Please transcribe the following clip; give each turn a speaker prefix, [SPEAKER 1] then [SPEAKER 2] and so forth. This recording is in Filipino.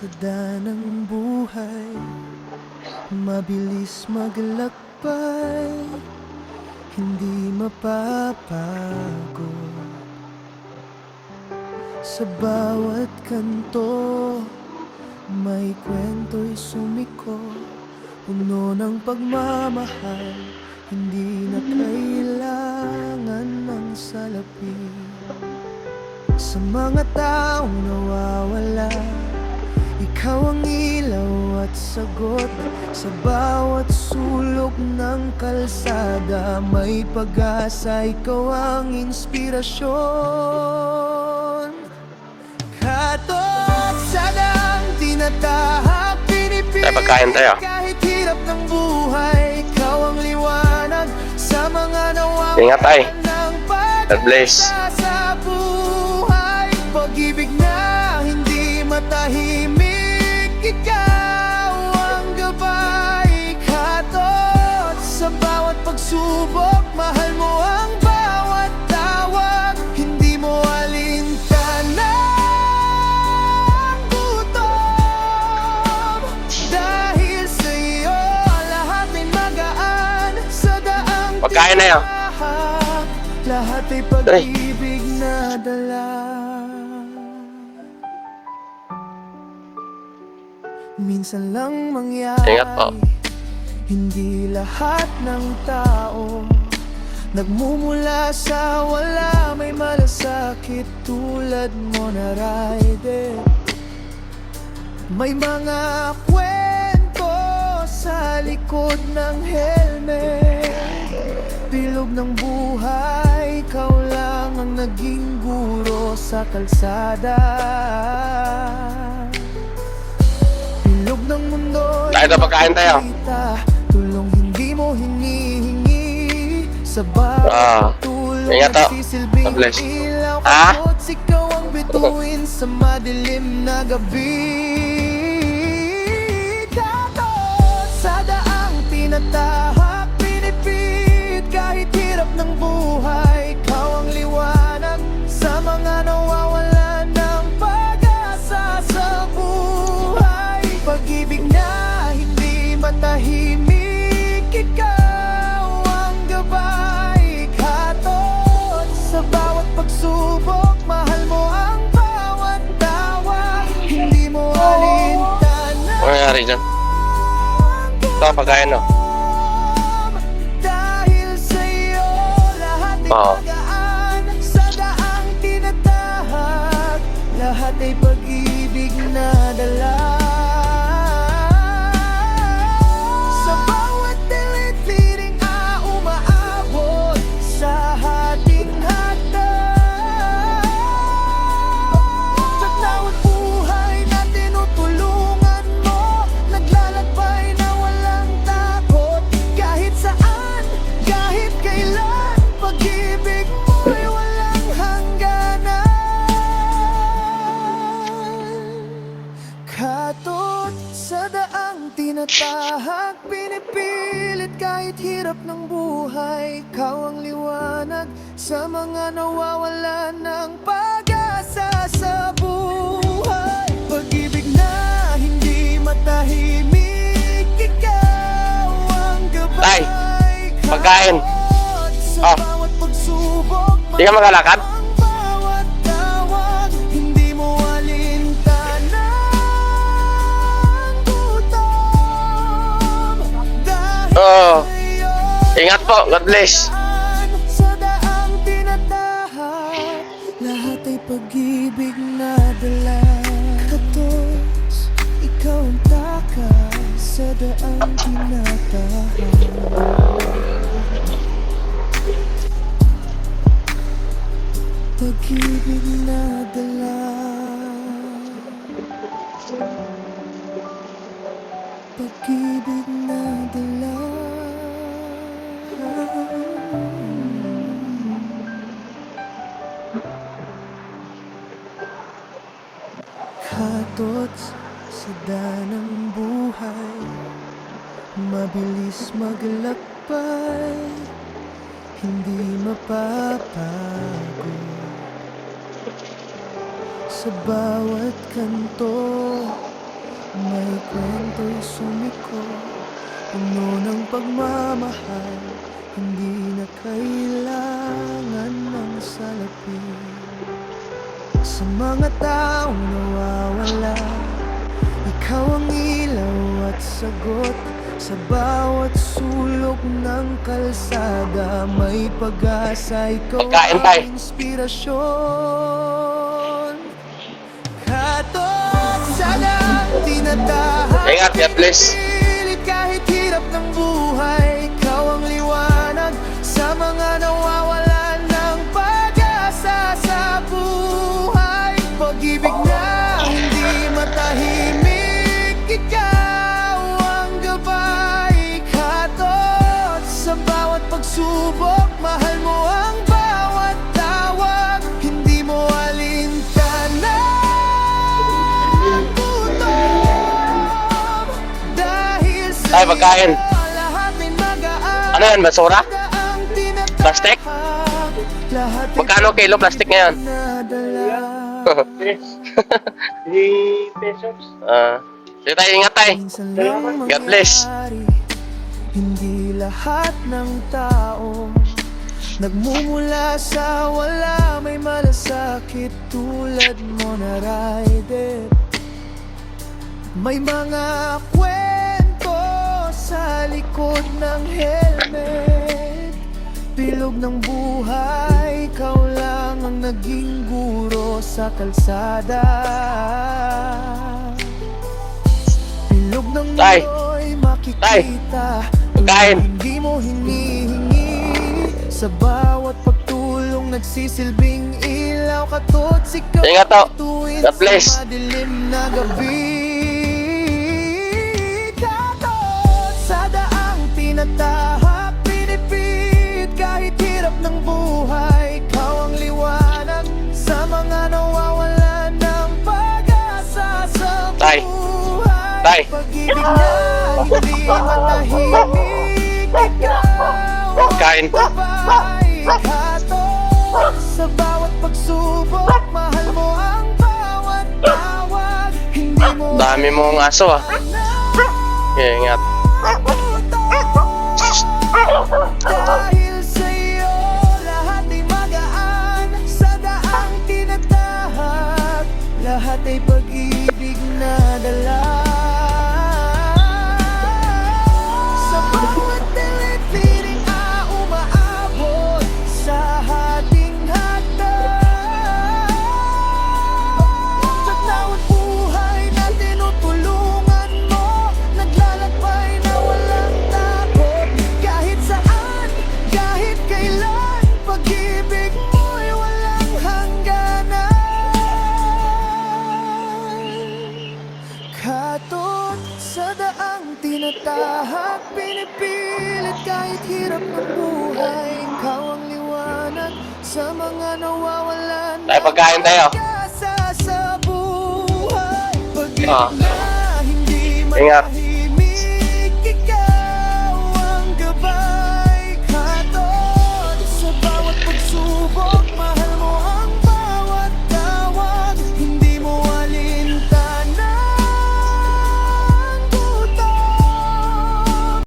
[SPEAKER 1] Sa danang buhay, mabilis maglakbay, hindi mapapagod. Sa bawat kanto, may kwento'y sumiko, puno ng pagmamahal, hindi na kailangan ng salapi. Sa mga taong nawawala, ikaw ang ilaw at sagot. Sa bawat sulok ng kalsada, may pag-asa, ikaw ang inspirasyon. Katot sa dang tinatahak, pinipili
[SPEAKER 2] pagkain tayo.
[SPEAKER 1] kahit hirap ng buhay, ikaw ang liwanag sa mga nawawalan.
[SPEAKER 2] Ingat tayo.
[SPEAKER 1] ng
[SPEAKER 2] God bless.
[SPEAKER 1] pag-asa sa buhay. Pag-ibig na hindi matahimik, ikaw ang gabay. Katot sa bawat pagsubok, mahal mo ang bawat tawag. Hindi mo alintanang gutom, dahil sa iyo lahat ay magaan. Sa daang
[SPEAKER 2] Pagkain na yun.
[SPEAKER 1] tinahak, lahat ay pag-ibig na dala. Minsan lang mangyari,
[SPEAKER 2] Ingat po.
[SPEAKER 1] hindi lahat ng tao nagmumula sa wala. May malasakit tulad mo na rider. May mga kwento sa likod ng helmet. Bilog ng buhay, ikaw lang ang naging guro sa kalsada. Bilog ng mundo,
[SPEAKER 2] Tayo na, pagkain tayo.
[SPEAKER 1] tulong hindi mo hinihingi. Sa bawat tulong
[SPEAKER 2] Ingat to.
[SPEAKER 1] nagsisilbing
[SPEAKER 2] God bless.
[SPEAKER 1] ilaw.
[SPEAKER 2] Ah?
[SPEAKER 1] Katot ikaw ang bituin sa madilim na gabi. Katot sa daang tinatahak, pinipit kahit hirap ng buhay, ikaw ang liwanag sa mga nawawalan ng pag-asa sa buhay. Pag-ibig na hindi matahimik, ikaw ang gabay. Katot sa bawat pagsubok, mahal mo ang bawat tawag. Hindi mo alintanan.
[SPEAKER 2] Ano nangyari dyan? Ito ang pagkain, no?
[SPEAKER 1] Dahil sa'yo lahat ay
[SPEAKER 2] Oo.
[SPEAKER 1] magaan. Sa daang tinatahak, lahat ay pag-ibig na dala. Sa bawat dilid-liring umaabot sa ating hagdan. Sa bawat buhay na tinutulungan mo, naglalakbay na walang takot. Kahit saan, kahit kailan, pag-ibig mo'y walang hangganan. Katot sa daang tinatahak, pinipilit kahit hirap ng buhay, ikaw ang liwanag sa mga nawawalan ng pag-asa sa buhay. Pag-ibig na hindi matahimik, ikaw ang gabay.
[SPEAKER 2] Tay, pagkain.
[SPEAKER 1] Katot sa
[SPEAKER 2] Oh.
[SPEAKER 1] bawat pagsubok,
[SPEAKER 2] Di ka magalakad?
[SPEAKER 1] ang bawat tawag. Hindi mo alintanang gutom, dahil
[SPEAKER 2] Oo.
[SPEAKER 1] sa'yo
[SPEAKER 2] Ingat po. God bless.
[SPEAKER 1] sa daang tinatahak, lahat ay pag-ibig na dala. Katos, ikaw ang takas sa daang tinatahak. Pag-ibig na dala. Pag-ibig na dala. Katot sa danang buhay, mabilis maglakbay, hindi mapapagod. Sa bawat kanto, May kwento'y sumiko, puno ng pagmamahal, hindi na kailangan ng salapi. Sa mga taong nawawala, ikaw ang ilaw at sagot. Sa bawat sulok ng kalsada, may pag-asa, ikaw
[SPEAKER 2] Pagkain tayo.
[SPEAKER 1] ang inspirasyon. Katog sa daan, tinatahak.
[SPEAKER 2] Ingat, God bless.
[SPEAKER 1] Pilit kahit hirap ng buhay, ikaw ang liwanag sa mga nawawalan ng pag-asa sa buhay. Pag-ibig na hindi matahimik, ikaw ang gabay. Katog sa bawat pagsubok, mahal mo ang bawat tawag. Hindi mo alintanan gutom. Dahil sa
[SPEAKER 2] Ay, pagkain.
[SPEAKER 1] iyo, lahat ay magaan.
[SPEAKER 2] Ano yan, basura?
[SPEAKER 1] Ang tinatahak,
[SPEAKER 2] Plastic?
[SPEAKER 1] lahat ay
[SPEAKER 2] Magkano kilo plastic ngayon?
[SPEAKER 1] pinadala.
[SPEAKER 3] 3 pesos.
[SPEAKER 2] Sige tayo, ingat tayo.
[SPEAKER 1] Minsan lang
[SPEAKER 2] God bless.
[SPEAKER 1] mangyayari, hindi lahat ng tao nagmumula sa wala. May malasakit tulad mo na rider. May mga kwento sa likod ng helmet. Bilog ng buhay, ikaw lang ang naging guro sa kalsada. Bilog ng
[SPEAKER 2] Tay!
[SPEAKER 1] muloy makikita,
[SPEAKER 2] Pagkain!
[SPEAKER 1] hindi mo hinihingi. Sa bawat pagtulong nagsisilbing ilaw, katot sikaw
[SPEAKER 2] Ingat to.
[SPEAKER 1] tuwid
[SPEAKER 2] God bless.
[SPEAKER 1] sa madilim na gabi. Katot sa daang tinatahak, pinipit kahit hirap ng buhay. Ikaw ang liwanag sa mga nawawalan ng pag-asa sa
[SPEAKER 2] Tay.
[SPEAKER 1] buhay.
[SPEAKER 2] Tay.
[SPEAKER 1] Pag-ibig na hindi matahimik, ikaw ang
[SPEAKER 2] Kain.
[SPEAKER 1] gabay. Katot sa bawat pagsubok, mahal mo ang bawat tawag. Hindi mo
[SPEAKER 2] Dami mong aso ah. Okay, ingat.
[SPEAKER 1] dahil sa iyo, lahat ay magaan. Sa daang tinatahak, lahat ay pag-ibig na dala. Sa bawat dilim, piling umaabot sa ating hagdan. Sa bawat buhay na tinutulungan mo, naglalakbay na walang takot. Kahit saan, kahit kailan, pag-ibig mo'y walang hangganan. Katot sa daang tinatahak, pinipilit kahit hirap ng buhay. Ikaw ang liwanag sa mga nawawalan
[SPEAKER 2] Tayo, pagkain tayo.
[SPEAKER 1] pag-asa sa buhay. Pag-ibig
[SPEAKER 2] Ah.
[SPEAKER 1] na hindi
[SPEAKER 2] Ingat.
[SPEAKER 1] matahimik,